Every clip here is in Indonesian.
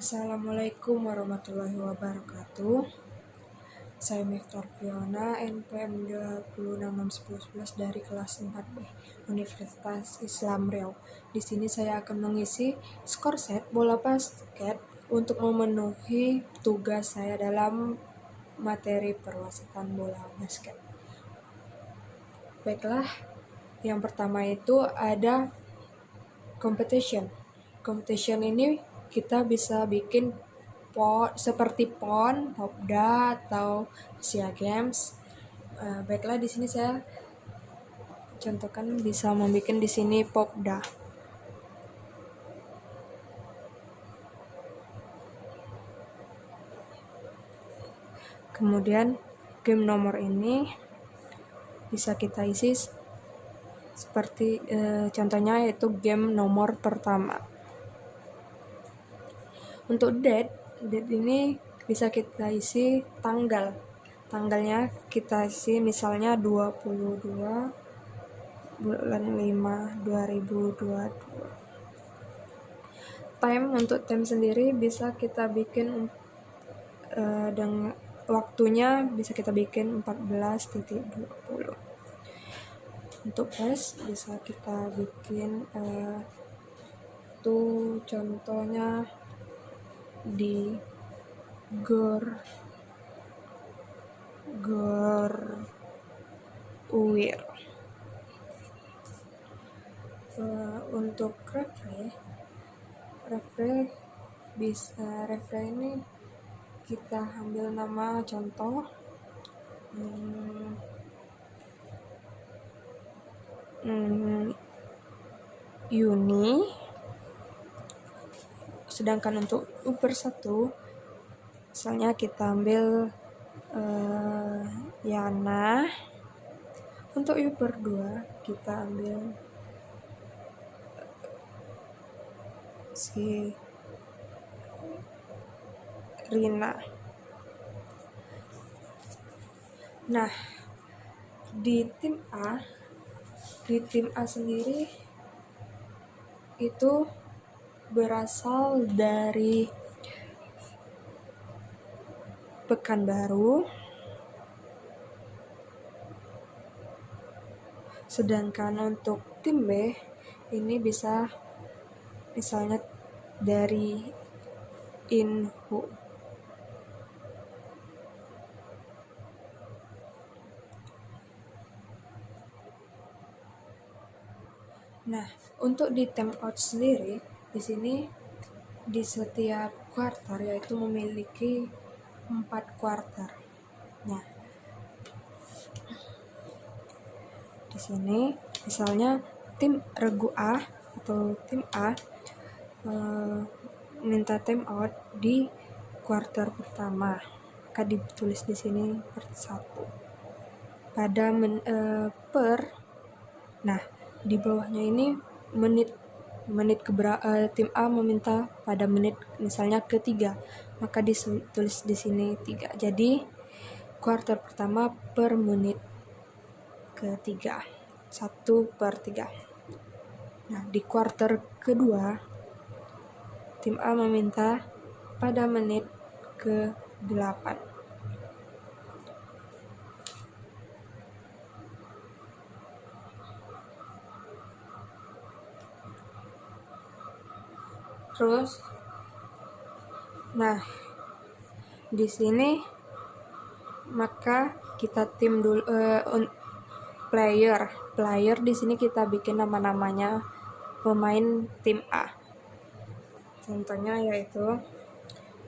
Assalamualaikum warahmatullahi wabarakatuh. Saya Miftar Fiona, NPM 266111 dari kelas 4B Universitas Islam Riau. Di sini saya akan mengisi skor set bola basket untuk memenuhi tugas saya dalam materi perwasitan bola basket. Baiklah, yang pertama itu ada competition. Competition ini kita bisa bikin seperti PON, Popda atau Asia Games. Baiklah, di sini saya contohkan bisa membuat di sini Popda. Kemudian game nomor ini bisa kita isi seperti contohnya yaitu game nomor pertama. Untuk date ini bisa kita isi tanggalnya kita isi misalnya 22 bulan 5 2022. Untuk time sendiri bisa kita bikin dengan waktunya bisa kita bikin 14.20. Untuk place bisa kita bikin contohnya di Gor Uwir. Untuk referee ini kita ambil nama contoh Yuni. Sedangkan untuk U/1 misalnya kita ambil Yana. Untuk U/2 kita ambil si Rina. Nah, di tim A sendiri itu berasal dari Pekanbaru. Sedangkan untuk tim B ini bisa misalnya dari Inhu. Nah, untuk di time out sendiri di sini di setiap kuarter yaitu memiliki 4 kuarter. Nah, di sini misalnya tim regu A atau tim A minta time out di kuarter pertama, maka ditulis di sini per 1 pada nah di bawahnya ini menit tim A meminta pada menit misalnya ketiga, maka ditulis di sini 3. Jadi kuarter pertama per menit ketiga 1/3. Nah, di kuarter kedua tim A meminta pada menit ke-8. Terus, nah di sini maka kita tim dulu player di sini kita bikin nama-namanya pemain tim A. Contohnya yaitu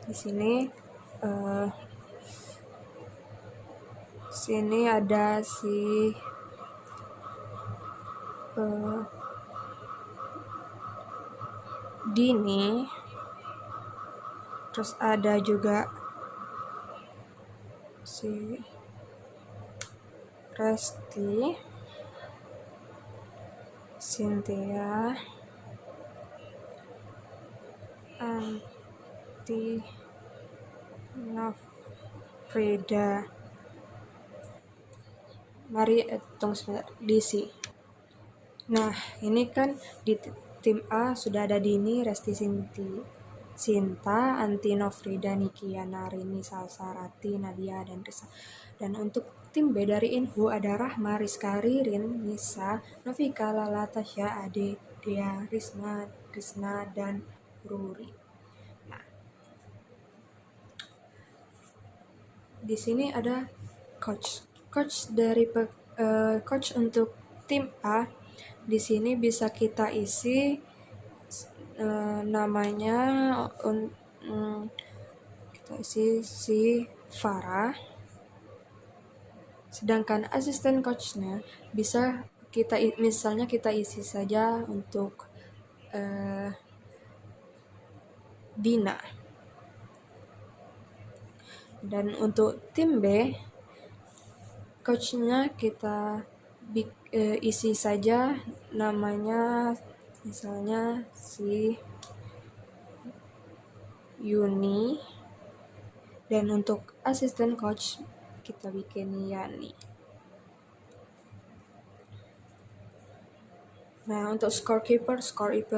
di sini ada si Dini, terus ada juga si Resti, Cynthia, Anti, Frida. Mari tunggu sebentar, DC. Nah, ini kan di tim A sudah ada Dini, Resti, Sinti. Sinta, Antino, Frida, Nikia, Narini, Salsa, Rati, Nadia, dan Risa. Dan untuk tim B dari Inhu ada Rahma, Rizka, Ririn, Nisa, Novika, Lala, Tasya, Ade, Dea, Risna, dan Ruri. Nah, di sini ada coach. Coach untuk tim A di sini bisa kita isi namanya kita isi si Farah. Sedangkan asisten coachnya bisa misalnya kita isi saja untuk Dina. Dan untuk tim B, coachnya kita isi saja namanya misalnya si Yuni. Dan untuk asisten coach kita bikin Yani. Nah, untuk scorekeeper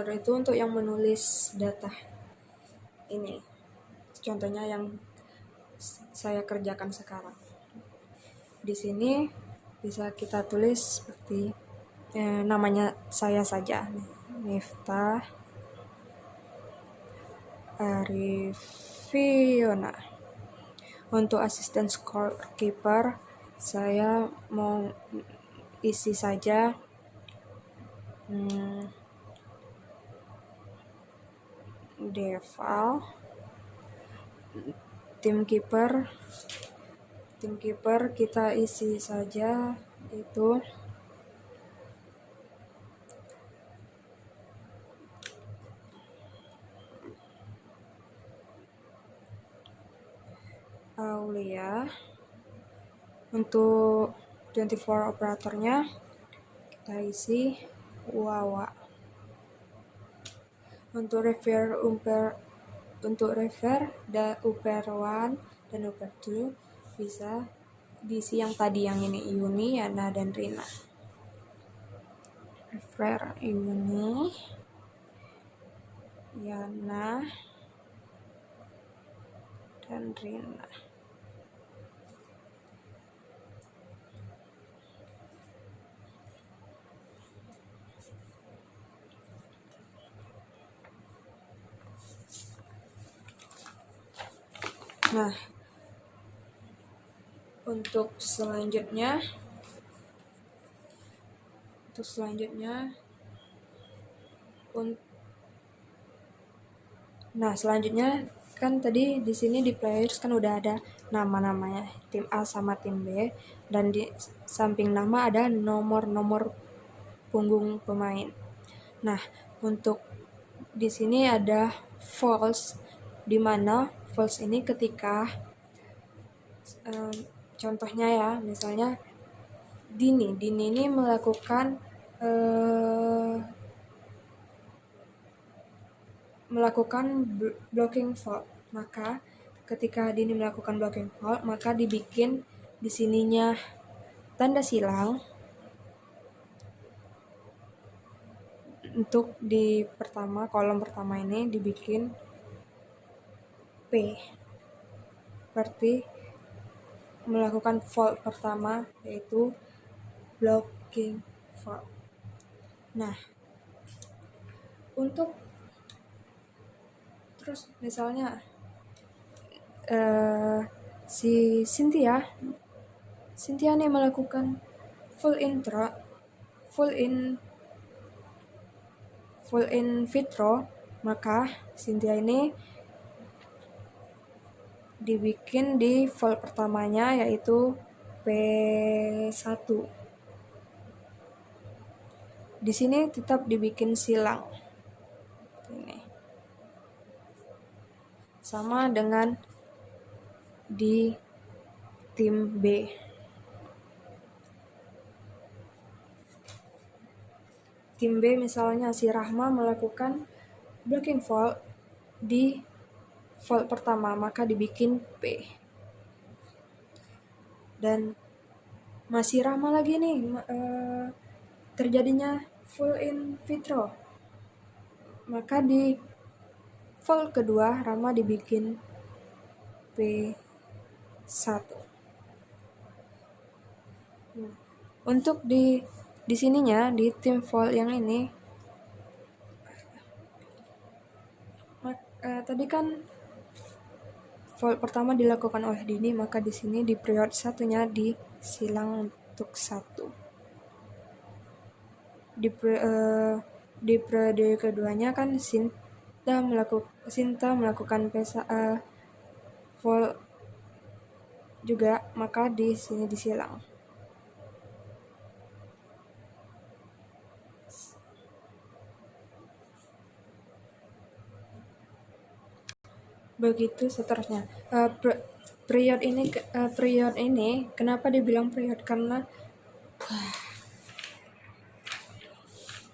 itu untuk yang menulis data ini. Contohnya yang saya kerjakan sekarang. Di sini bisa kita tulis seperti namanya saya saja, Miftah Arifiona. Untuk asisten scorekeeper saya mau isi saja Deval. Tim keeper kita isi saja itu Aulia. Untuk 24 operatornya kita isi Wawa. Untuk refer Uper 1 dan Uper 2 bisa diisi yang tadi yang ini, Yuni, Yana, dan Rina. Refer Yuni, Yana, dan Rina. Nah, untuk selanjutnya kan tadi di sini di players kan udah ada nama-namanya tim A sama tim B, dan di samping nama ada nomor-nomor punggung pemain. Nah, untuk di sini ada false, di mana false ini ketika contohnya ya, misalnya Dini ini melakukan blocking fault, maka ketika Dini melakukan blocking fault maka dibikin di sininya tanda silang. Untuk di kolom pertama ini dibikin P, berarti melakukan fault pertama yaitu blocking fault. Nah, untuk terus misalnya si Cynthia nih melakukan full in vitro, maka Cynthia ini dibikin di fault pertamanya yaitu P1. Di sini tetap dibikin silang. Ini sama dengan di tim B. Tim B misalnya si Rahma melakukan blocking fault di fault pertama, maka dibikin P. Dan masih Rahma lagi nih terjadinya full in vitro, maka di Volt kedua Rama dibikin P1. Untuk di sininya di tim volt yang ini tadi kan volt pertama dilakukan oleh Dini, maka di sini di periode satunya disilang untuk 1. Di periode keduanya kan Sinta melakukan volt juga, maka di sini disilang. Begitu seterusnya. Period ini kenapa dibilang period? Karena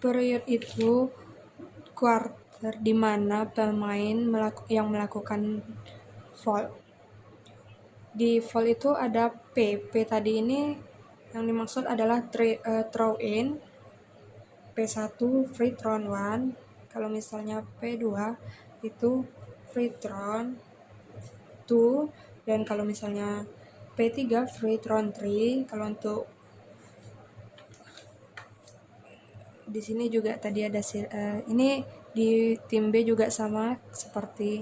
period itu quarter di mana pemain yang melakukan volt. Di volt itu ada P tadi ini yang dimaksud adalah throw in, P1 free throw 1, kalau misalnya P2 itu free throw 2, dan kalau misalnya P3 free throw 3. Kalau untuk di sini juga tadi ada ini di tim B juga sama seperti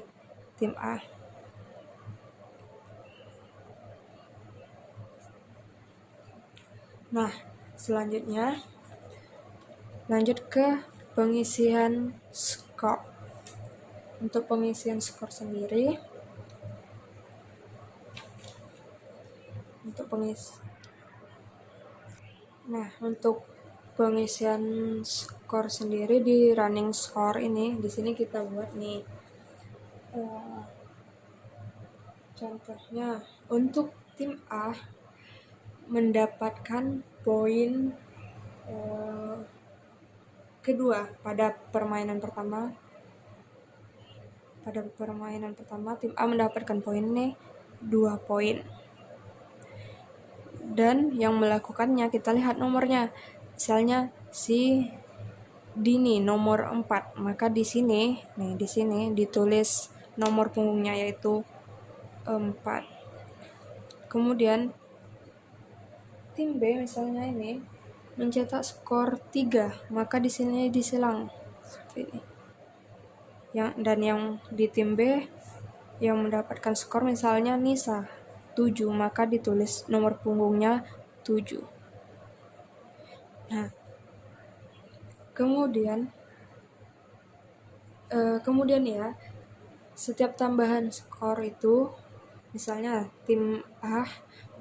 tim A. Nah, selanjutnya lanjut ke pengisian skor. Untuk pengisian skor sendiri, untuk pengisian skor sendiri di running score ini, di sini kita buat nih. Contohnya untuk tim A mendapatkan poin kedua pada permainan pertama. Pada permainan pertama tim A mendapatkan poin nih 2 poin. Dan yang melakukannya kita lihat nomornya. Misalnya si Dini nomor 4, maka di sini ditulis nomor punggungnya yaitu 4. Kemudian tim B misalnya ini mencetak skor 3, maka di sini disilang seperti ini. Dan yang di tim B yang mendapatkan skor misalnya Nisa 7, maka ditulis nomor punggungnya 7. Nah, kemudian ya, setiap tambahan skor itu, misalnya tim A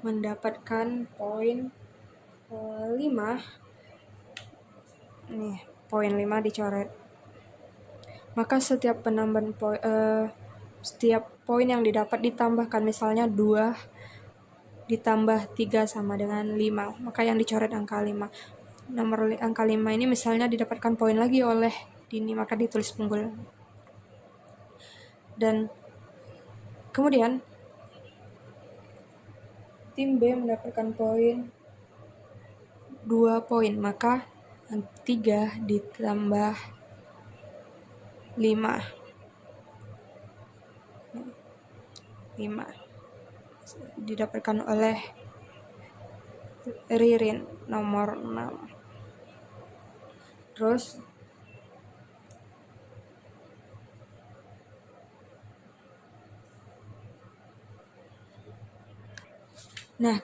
mendapatkan poin 5, nih poin 5 dicoret, maka setiap penambahan setiap poin yang didapat ditambahkan, misalnya 2 ditambah 3 sama dengan 5, maka yang dicoret angka 5. Nomor angka 5 ini misalnya didapatkan poin lagi oleh Dini, maka ditulis punggul. Dan kemudian tim B mendapatkan poin 2 poin, maka 3 ditambah 5 didapatkan oleh Ririn nomor 6. Terus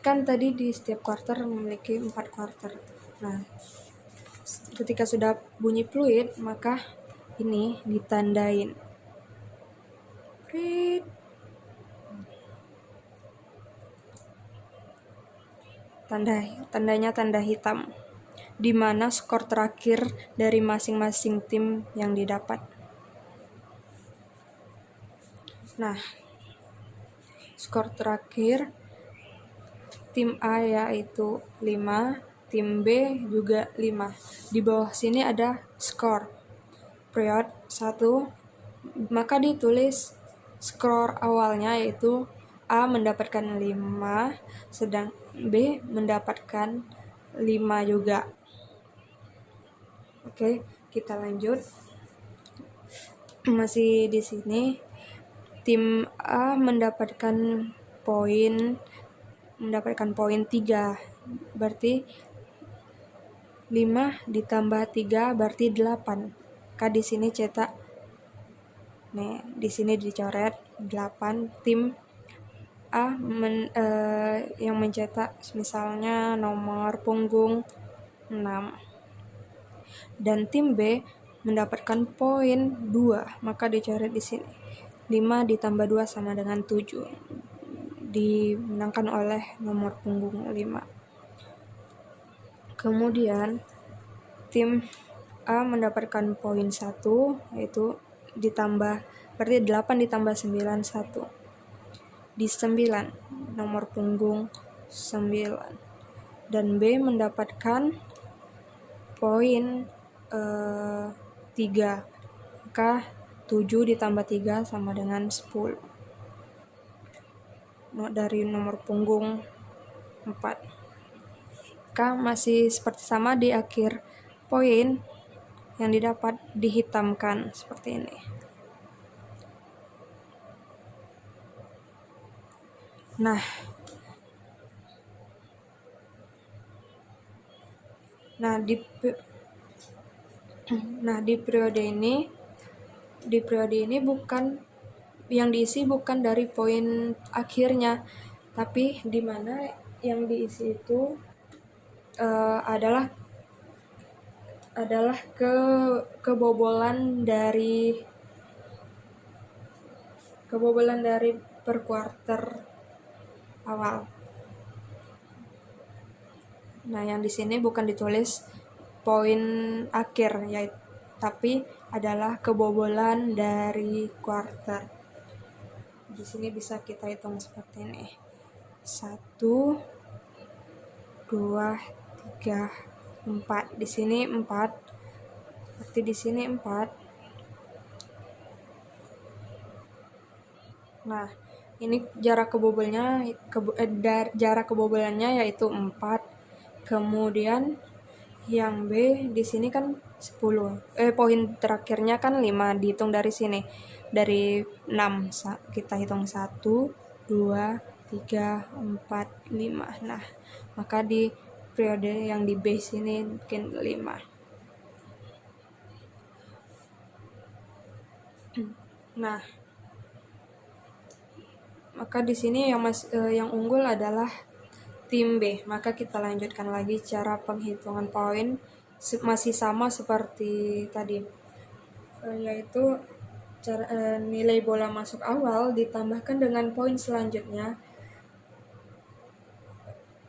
kan tadi di setiap quarter memiliki 4 quarter. Nah, ketika sudah bunyi fluid, maka ini ditandain. Tandanya tanda hitam, di mana skor terakhir dari masing-masing tim yang didapat. Nah, skor terakhir tim A yaitu 5, tim B juga 5. Di bawah sini ada skor period 1, maka ditulis skor awalnya yaitu A mendapatkan 5, sedang B mendapatkan 5 juga. Oke, kita lanjut. masih di sini tim A mendapatkan poin 3, berarti 5 ditambah 3 berarti 8. Maka di sini cetak nih, di sini dicoret 8. Tim A yang mencetak misalnya nomor punggung 6. Dan tim B mendapatkan poin 2, maka dicoret di sini. 5 ditambah 2 sama dengan 7. Dimenangkan oleh nomor punggung 5. Kemudian tim A mendapatkan poin 1, yaitu ditambah, berarti 8 ditambah 9, 1. Di 9, nomor punggung 9. Dan B mendapatkan poin 3, maka 7 ditambah 3 sama dengan 10. Dari nomor punggung 4. Maka masih seperti sama, di akhir poin yang didapat dihitamkan seperti ini. Nah, di periode ini bukan yang diisi, bukan dari poin akhirnya, tapi di mana yang diisi itu adalah kebobolan dari per kuarter awal. Nah, yang di sini bukan ditulis poin akhir, yaitu tapi adalah kebobolan dari kuarter. Di sini bisa kita hitung seperti ini. 1, 2, 3, 4. Di sini 4. Berarti di sini 4. Nah, ini jarak kebobolannya yaitu 4. Kemudian yang B di sini kan 10. Poin terakhirnya kan 5, dihitung dari sini. Dari 6 kita hitung 1, 2, 3, 4, 5. Nah, maka di periode yang di B sini mungkin 5. Nah, maka di sini yang unggul adalah tim B. Maka kita lanjutkan lagi cara penghitungan poin, masih sama seperti tadi, yaitu nilai bola masuk awal ditambahkan dengan poin selanjutnya,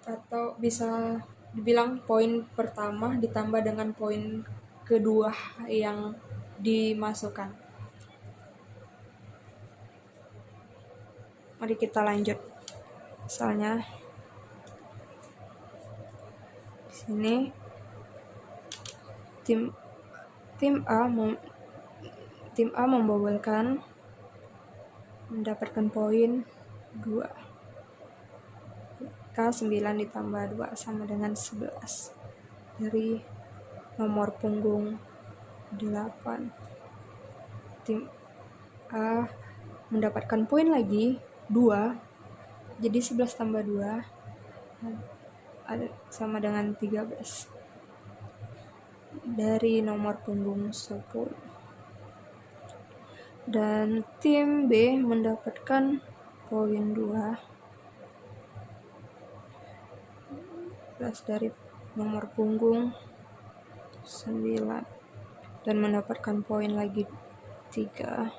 atau bisa dibilang poin pertama ditambah dengan poin kedua yang dimasukkan. Mari kita lanjut. Misalnya di sini tim A membobolkan, mendapatkan poin 2. K 9 ditambah 2 sama dengan 11 dari nomor punggung 8. Tim A mendapatkan poin lagi 2, jadi 11 tambah 2 sama dengan 13 dari nomor punggung 10. Dan tim B mendapatkan poin 2 plus dari nomor punggung 9 dan mendapatkan poin lagi 3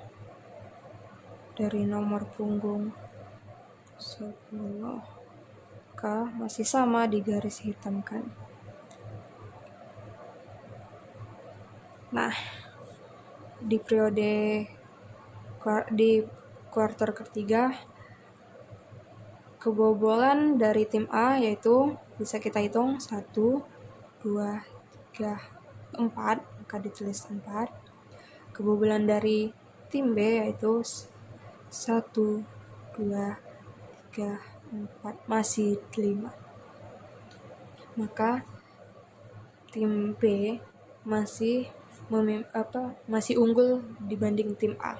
dari nomor punggung 10. K masih sama, di garis hitamkan. Nah, di kuarter ketiga, kebobolan dari tim A yaitu bisa kita hitung 1, 2, 3, 4, maka ditulis 4. Kebobolan dari tim B yaitu 1, 2, 3, 4, masih 5. Maka tim B masih masih unggul dibanding tim A.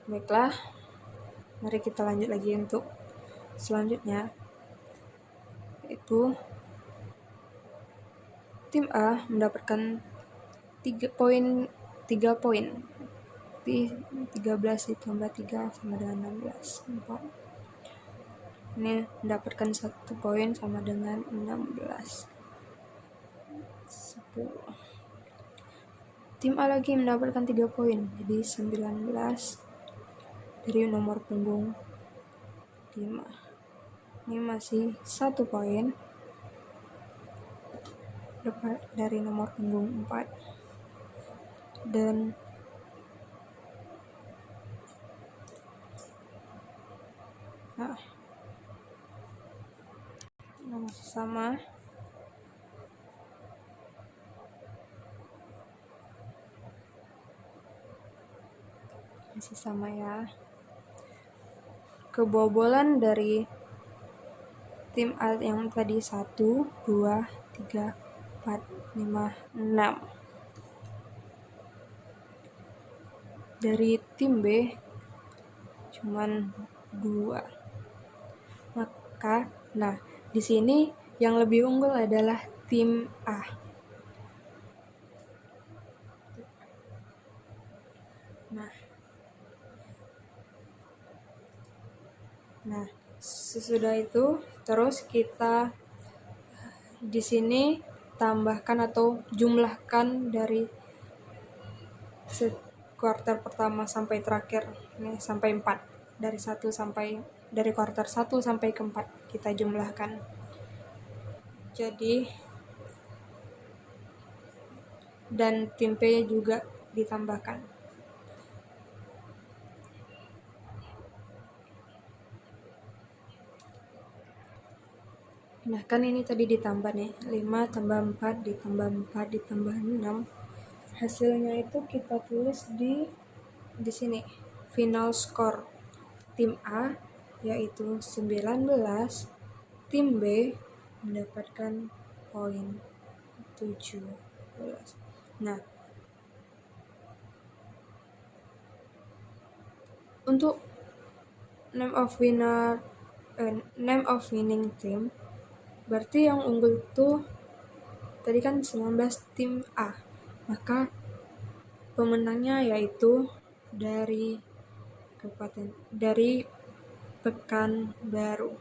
Baiklah, mari kita lanjut lagi untuk selanjutnya, yaitu tim A mendapatkan 3 poin 13 ditambah 3 sama dengan 16. 4. Ini mendapatkan 1 poin sama dengan 16. 10. Tim A lagi mendapatkan 3 poin, jadi 19 dari nomor punggung 5. Ini masih 1 poin dapat dari nomor punggung 4. Dan masih sama. Masih sama ya. Kebobolan dari tim A yang tadi 1, 2, 3, 4, 5, 6. Dari tim B cuman 2. Maka, di sini yang lebih unggul adalah tim A. Nah, sesudah itu terus kita di sini tambahkan atau jumlahkan dari kuarter pertama sampai terakhir, nih sampai 4. Dari kuarter 1 sampai ke 4 kita jumlahkan. Jadi dan tim P juga ditambahkan. Nah, kan ini tadi ditambah nih, 5 tambah 4 ditambah 4 ditambah 6. Hasilnya itu kita tulis di sini. Final score tim A yaitu 19, tim B mendapatkan poin 17. Nah, untuk name of winning team, berarti yang unggul tuh tadi kan 19 tim A, maka pemenangnya yaitu dari Pekanbaru.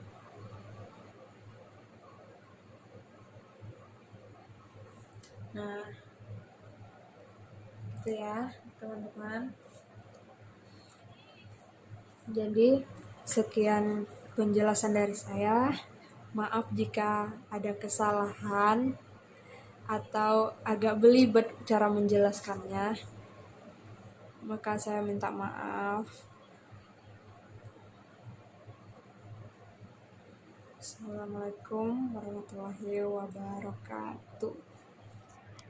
Nah, gitu ya teman-teman. Jadi sekian penjelasan dari saya. Maaf jika ada kesalahan atau agak belibet cara menjelaskannya, maka saya minta maaf. Assalamualaikum warahmatullahi wabarakatuh.